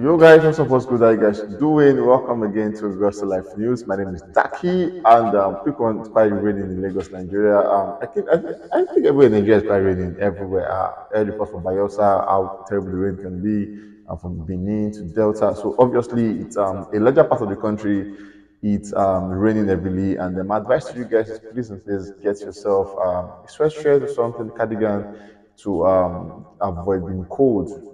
Yo guys, what's good? How you guys doing? Welcome again to Regards to Life News. My name is Daki, and quick one, it's quite raining in Lagos, Nigeria. I think everywhere in Nigeria is quite raining everywhere. Air reports from Bayelsa how terrible the rain can be, from Benin to Delta. So obviously, it's a larger part of the country. It's raining heavily, and my advice to you guys is please get yourself a sweatshirt or something, cardigan, to avoid being cold.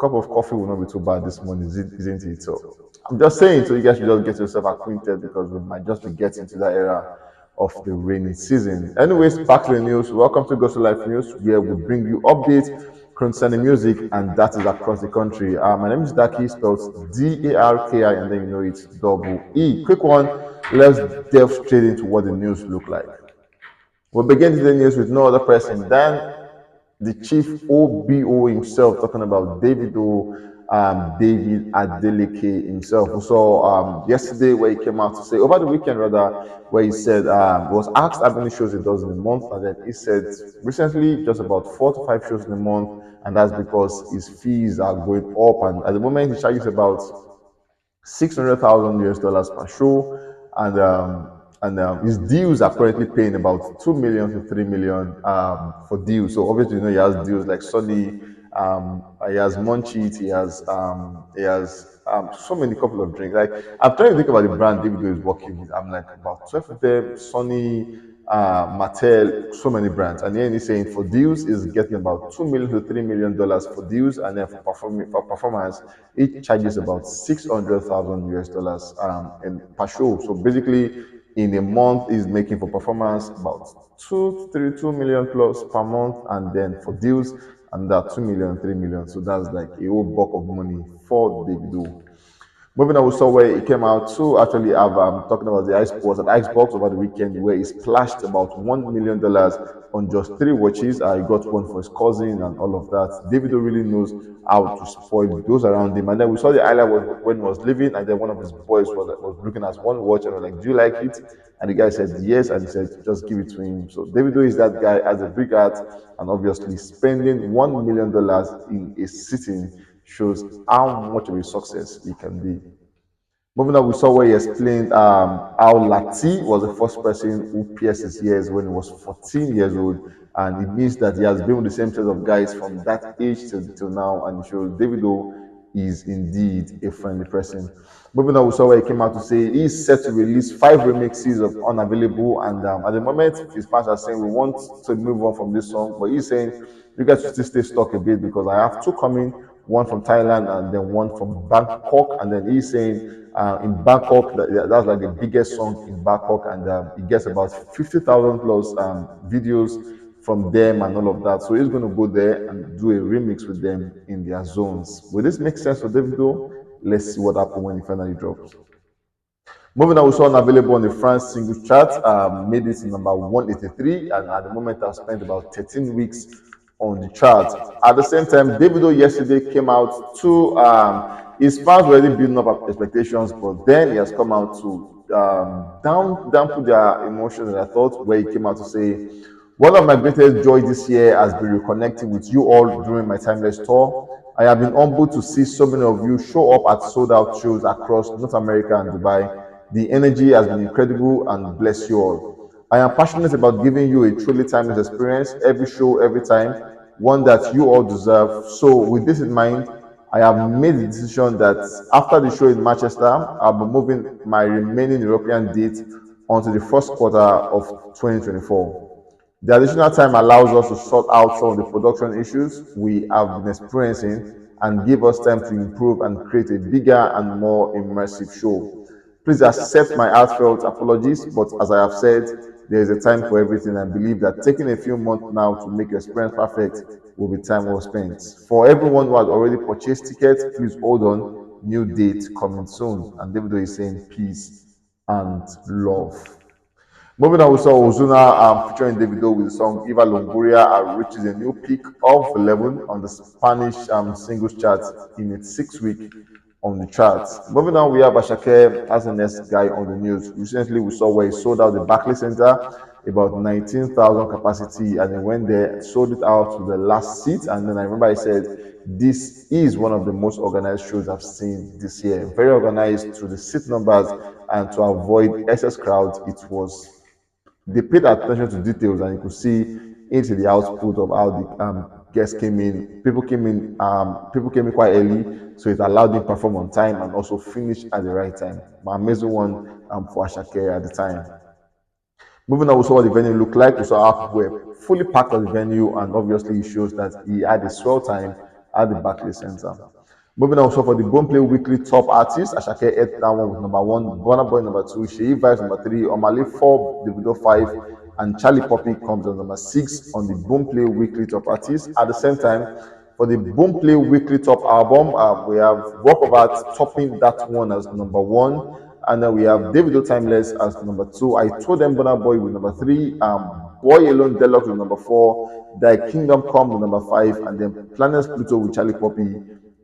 Cup of coffee will not be too bad this morning, isn't it? So I'm just saying, so you guys should just get yourself acquainted because we might just be getting to that era of the rainy season. Anyways, back to the news. Welcome to Gospel Life News, where we bring you updates concerning music, and that is across the country. My name is Daki, spelled Darki, and then you know it's double E. Quick one. Let's delve straight into what the news look like. We'll begin the news with no other person than the chief OBO himself, talking about Davido, David Adeleke himself. We saw yesterday where he came out to say, over the weekend rather, where he said, was asked how many shows he does in a month, and then he said recently just about 4 to 5 shows in a month, and that's because his fees are going up, and at the moment he charges about 600,000 US dollars per show, and his deals are currently paying about 2 million to 3 million for deals. So obviously, he has deals like Sony, he has Munchies, he has so many couple of drinks. Like I'm trying to think about the brand Davido is working with. I'm like about 12 of them, Sony, Mattel, so many brands. And then he's saying for deals is getting about 2 million to $3 million for deals, and then for performance, it charges about 600,000 US dollars in per show. So basically, in a month, is making for performance about 2 to 3 2 million plus per month, and then for deals, and that 2 million, 3 million. So that's like a whole bulk of money for Davido. Moving on, we saw where he came out to actually have talking about the Xbox over the weekend, where he splashed about $1 million on just 3 watches. He got one for his cousin and all of that. Davido really knows how to spoil those around him. And then we saw the highlight was when he was leaving, and then one of his boys was looking at one watch and was like, "Do you like it?" And the guy said yes, and he said, "Just give it to him." So Davido is that guy, has a big heart, and obviously spending $1 million in a sitting shows how much of a success he can be. Moving on, we saw where he explained how Lati was the first person who pierced his ears when he was 14 years old. And it means that he has been with the same set of guys from that age till now. And it shows Davido is indeed a friendly person. Moving on, we saw where he came out to say he's set to release 5 remixes of Unavailable. And at the moment, his fans are saying we want to move on from this song. But he's saying you guys should still stay stuck a bit because I have two coming, one from Thailand and then one from Bangkok. And then he's saying in Bangkok, that's like the biggest song in Bangkok, and it gets about 50,000 plus videos from them and all of that. So he's going to go there and do a remix with them in their zones. Will this make sense for Davido? Let's see what happens when he finally drops. Moving on, we saw Unavailable on the France singles chart, made it number 183, and at the moment I've spent about 13 weeks on the chart. At the same time, Davido yesterday came out to his fans were already building up expectations, but then he has come out to downput their emotions and their thoughts, where he came out to say, "One of my greatest joy this year has been reconnecting with you all during my Timeless tour. I have been humbled to see so many of you show up at sold out shows across North America and Dubai. The energy has been incredible, and bless you all. I am passionate about giving you a truly timeless experience every show, every time, one that you all deserve. So, with this in mind, I have made the decision that after the show in Manchester, I'll be moving my remaining European dates onto the first quarter of 2024. The additional time allows us to sort out some of the production issues we have been experiencing and give us time to improve and create a bigger and more immersive show. Please accept my heartfelt apologies, but as I have said, there is a time for everything. I believe that taking a few months now to make your experience perfect will be time well spent. For everyone who has already purchased tickets, please hold on. New date coming soon." And Davido is saying peace and love. Moving on, we saw Ozuna featuring Davido with the song Eva Longoria reaches a new peak of 11 on the Spanish singles chart in its 6 week on the charts. Moving on, we have Asake as the next guy on the news. Recently, we saw where he sold out the Barclays Center about 19,000 capacity, and then went there, sold it out to the last seat. And then I remember I said, this is one of the most organized shows I've seen this year. Very organized to the seat numbers, and to avoid excess crowds, it was, they paid attention to details, and you could see into the output of how the guests came in. People came in quite early, so it allowed them to perform on time and also finish at the right time. My amazing one for Asake at the time. Moving on, we saw what the venue looked like. We saw how people were fully packed at the venue, and obviously it shows that he had a swell time at the Barclays Center. Moving on, so for the Boomplay Weekly top artists, Asake ate that one with number one, Burna Boy number two, Sheyi Vibes number three, Omale four, Davido five, and Charlie Poppy comes on number six on the Boomplay Weekly top artists. At the same time, for the Boomplay Weekly top album, we have Walk of Art topping that one as number one. And then we have Davido Timeless as number two. I told them Burna Boy with number three. Boy Alone Deluxe with number four. Thy Kingdom Come with number five. And then Planets Pluto with Charlie Poppy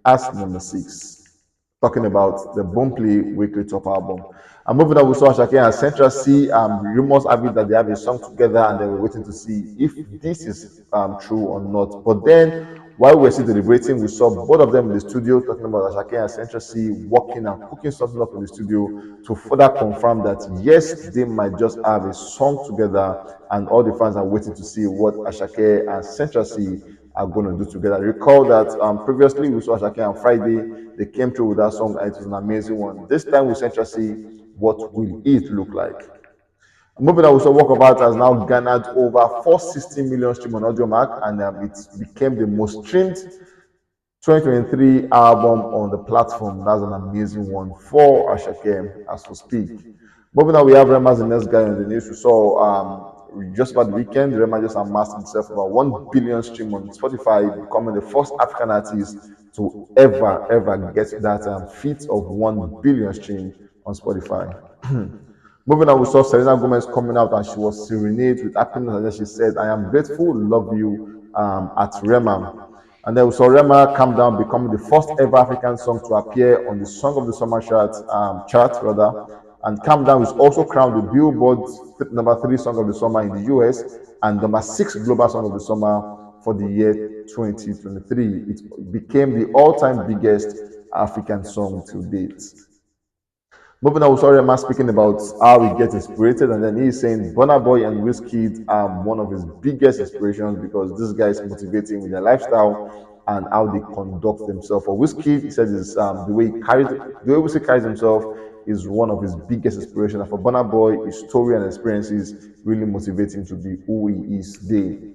as number six. Talking about the Boomplay Weekly Top Album. And moving on, we saw Asake and Central C. Rumors have it that they have a song together, and they were waiting to see if this is true or not. But then, while we were still deliberating, we saw both of them in the studio talking about Asake and Central C working and cooking something up in the studio to further confirm that yes, they might just have a song together, and all the fans are waiting to see what Asake and Central C are going to do together. Recall that previously we saw Asake on Friday. They came through with that song, and it was an amazing one. This time with Central C, what will it look like? Moving on, we saw Walk of Art has now garnered over 460 million stream on Audio Mark, and it became the most streamed 2023 album on the platform. That's an amazing one for Asake as we speak. Moving on, we have Rema as the next guy on the news. We saw just about the weekend, Rema just amassed himself about 1 billion stream on Spotify, becoming the first African artist to ever get that feat of 1 billion stream on Spotify. Moving on, we saw Selena Gomez coming out, and she was serenade with happiness, and then she said, "I am grateful, love you," at Rema. And then we saw Rema Calm Down becoming the first ever African song to appear on the Song of the Summer chart rather. And Calm Down is also crowned the Billboard number 3 song of the summer in the US and number 6 global song of the summer for the year 2023. It became the all-time biggest African song to date. Moving on, we saw Rema speaking about how he gets inspired, and then he's saying Burna Boy and Wizkid are one of his biggest inspirations because this guy is motivating with their lifestyle and how they conduct themselves. For Wizkid, he said is the way Wizkid carries himself is one of his biggest inspirations. And for Burna Boy, his story and experiences really motivate him to be who he is today.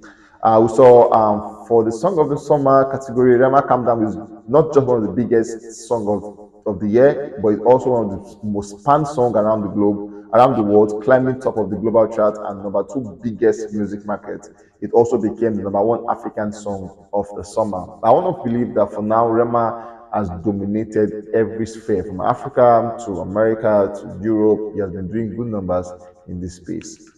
We saw for the Song of the Summer category, Rema Calm Down is not just one of the biggest song of the year, but it's also one of the most spanned songs around the globe, around the world, climbing top of the global chart and number 2 biggest music market. It also became the number 1 African song of the summer. I want to believe that for now, Rema has dominated every sphere from Africa to America to Europe. He has been doing good numbers in this space.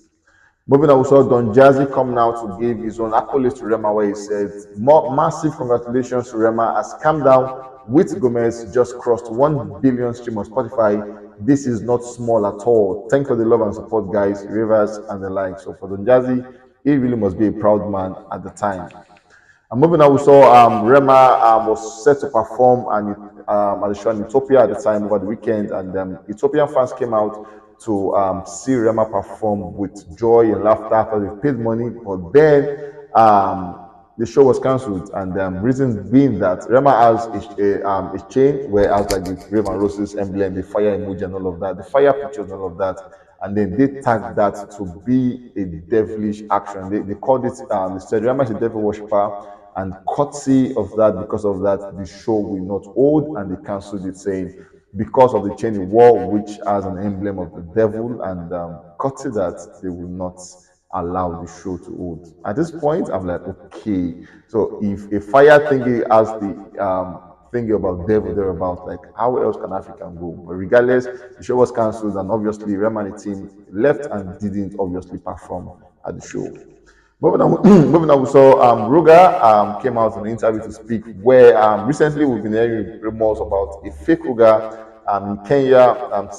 Moving on, we saw Don Jazzy coming out to give his own accolades to Rema, where he said, massive congratulations to Rema as Calm Down with Gomez just crossed 1 billion stream on Spotify. This is not small at all. Thanks for the love and support, guys, Rivers and the like. So for Don Jazzy, he really must be a proud man at the time. And moving on, we saw Rema was set to perform at the show in Ethiopia at the time over the weekend, and Ethiopian fans came out to see Rema perform with joy and laughter after they paid money. But then the show was cancelled, and reason being that Rema has a chain where it has like the Rema and Roses emblem, the fire emoji, and all of that, the fire pictures, and all of that. And then they tagged that to be a devilish action. They called it, they said Rema is a devil worshipper, and courtesy of that, because of that, the show will not hold, and they cancelled it, saying because of the chain he wore, which has an emblem of the devil, and courtesy that they will not allow the show to hold. At this point, I'm like, okay, so if a fire thingy has the thingy about devil thereabout, like how else can Africa go? But regardless, the show was cancelled, and obviously Rema and the team left and didn't obviously perform at the show. Moving on, moving on, we saw Ruga came out in an interview to speak where recently we've been hearing rumors about a fake Ruga in Kenya,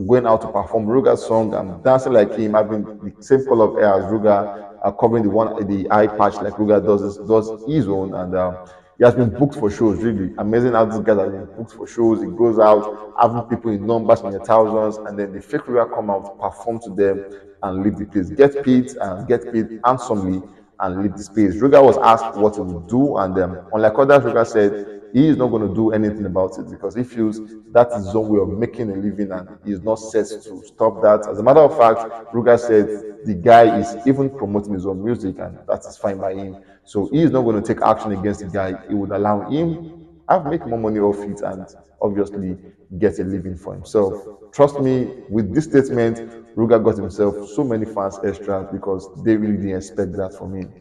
going out to perform Ruga's song. I'm dancing like him, having the same color of hair as Ruga, covering the eye patch like Ruga does his own, and he has been booked for shows. Really amazing how this guy has been booked for shows. He goes out having people in numbers in the thousands, and then the fake Ruga come out, perform to them, and leave the place, get paid handsomely, and leave the space. Ruga was asked what he would do, and unlike others, Ruga said he is not going to do anything about it because he feels that is his own way of making a living and he is not set to stop that. As a matter of fact, Ruga said the guy is even promoting his own music and that is fine by him. So he is not going to take action against the guy. He would allow him have make more money off it and obviously get a living for himself. Trust me, with this statement, Ruga got himself so many fans extra because they really didn't expect that from him.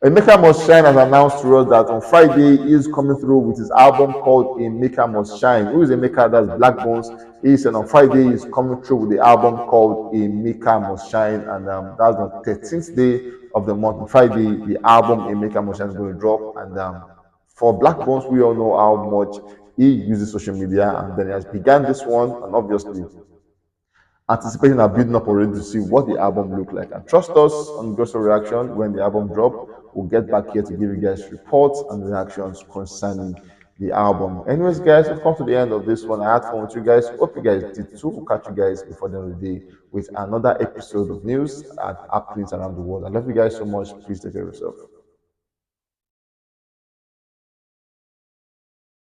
Emeka Must Shine has announced to us that on Friday he is coming through with his album called Emeka Must Shine. Who is Emeka? That's Black Bones. He said on Friday he's coming through with the album called Emeka Must Shine, and that's on 13th day of the month. On Friday, the album Emeka Must Shine is going to drop, and for Black Bones, we all know how much he uses social media, and then he has began this one, and obviously anticipating and building up already to see what the album look like. And trust us on Grosso Reaction when the album drop. We'll get back here to give you guys reports and reactions concerning the album. Anyways, guys, we've come to the end of this one. I had fun with you guys. Hope you guys did too. We'll catch you guys before the end of the day with another episode of news and happenings around the world. I love you guys so much. Please take care of yourself.